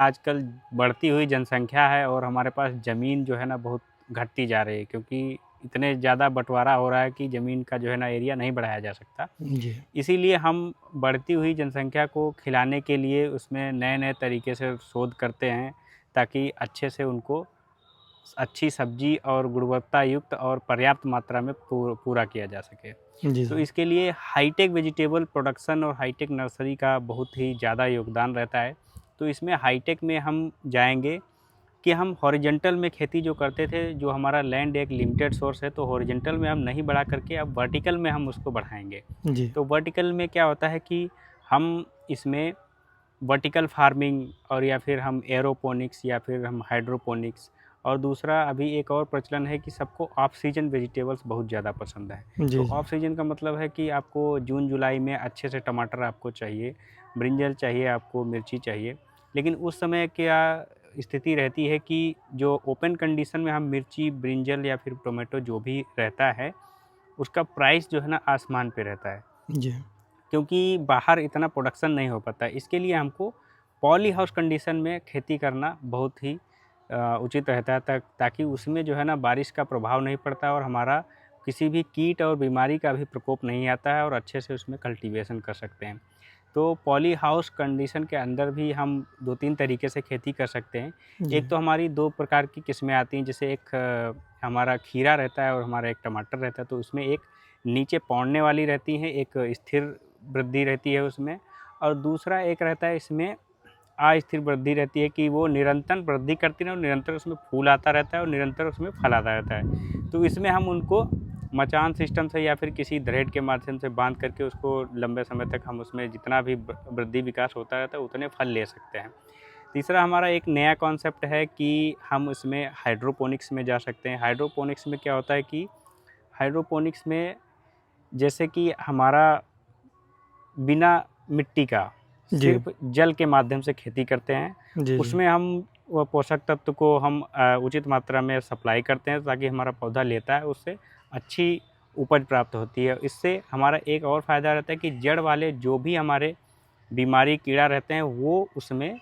आजकल बढ़ती हुई जनसंख्या है और हमारे पास ज़मीन जो है ना बहुत घटती जा रही है, क्योंकि इतने ज़्यादा बँटवारा हो रहा है कि ज़मीन का जो है ना एरिया नहीं बढ़ाया जा सकता। जी। इसीलिए हम बढ़ती हुई जनसंख्या को खिलाने के लिए उसमें नए-नए तरीके से शोध करते हैं, ताकि अच्छे से उनको अच्छी सब्ज़ी और गुणवत्ता युक्त और पर्याप्त मात्रा में पूरा किया जा सके। जी तो सर। इसके लिए हाईटेक वेजिटेबल प्रोडक्शन और हाईटेक नर्सरी का बहुत ही ज़्यादा योगदान रहता है। तो इसमें हाईटेक में हम जाएँगे कि हम हॉरिज़ॉन्टल में खेती जो करते थे, जो हमारा लैंड एक लिमिटेड सोर्स है, तो हॉरिज़ॉन्टल में हम नहीं बढ़ा करके अब वर्टिकल में हम उसको बढ़ाएँगे। जी। तो वर्टिकल में क्या होता है कि हम इसमें वर्टिकल फार्मिंग और या फिर हम एरोपोनिक्स या फिर हम हाइड्रोपोनिक्स, और दूसरा अभी एक और प्रचलन है कि सबको ऑफ सीजन वेजिटेबल्स बहुत ज़्यादा पसंद है। तो जी, जी। ऑफ सीजन का मतलब है कि आपको जून जुलाई में अच्छे से टमाटर आपको चाहिए, ब्रिंजल चाहिए, आपको मिर्ची चाहिए। लेकिन उस समय क्या स्थिति रहती है कि जो ओपन कंडीशन में हम मिर्ची, ब्रिंजल या फिर टोमेटो जो भी रहता है, उसका प्राइस जो है ना आसमान पे रहता है। जी। क्योंकि बाहर इतना प्रोडक्शन नहीं हो पाता है। इसके लिए हमको पॉली हाउस कंडीशन में खेती करना बहुत ही उचित रहता है, ताकि उसमें जो है ना बारिश का प्रभाव नहीं पड़ता और हमारा किसी भी कीट और बीमारी का भी प्रकोप नहीं आता है और अच्छे से उसमें कल्टीवेशन कर सकते हैं। तो पॉली हाउस कंडीशन के अंदर भी हम 2-3 तरीके से खेती कर सकते हैं। जी। एक तो हमारी 2 प्रकार की किस्में आती हैं, जैसे एक हमारा खीरा रहता है और हमारा एक टमाटर रहता है, तो उसमें एक नीचे पौड़ने वाली रहती हैं, एक स्थिर वृद्धि रहती है उसमें, और दूसरा एक रहता है इसमें अस्थिर वृद्धि रहती है कि वो निरंतर वृद्धि करती है और निरंतर उसमें फूल आता रहता है और निरंतर उसमें फल आता रहता है। तो इसमें हम उनको मचान सिस्टम से या फिर किसी दरहेड़ के माध्यम से बांध करके उसको लंबे समय तक हम उसमें जितना भी वृद्धि विकास होता रहता है उतने फल ले सकते हैं। तीसरा हमारा एक नया कॉन्सेप्ट है कि हम उसमें हाइड्रोपोनिक्स में जा सकते हैं। हाइड्रोपोनिक्स में क्या होता है कि हाइड्रोपोनिक्स में जैसे कि हमारा बिना मिट्टी का जी। सिर्फ जल के माध्यम से खेती करते हैं। जी, जी। उसमें हम वो पोषक तत्व को हम उचित मात्रा में सप्लाई करते हैं, ताकि हमारा पौधा लेता है, उससे अच्छी उपज प्राप्त होती है। इससे हमारा एक और फ़ायदा रहता है कि जड़ वाले जो भी हमारे बीमारी कीड़ा रहते हैं वो उसमें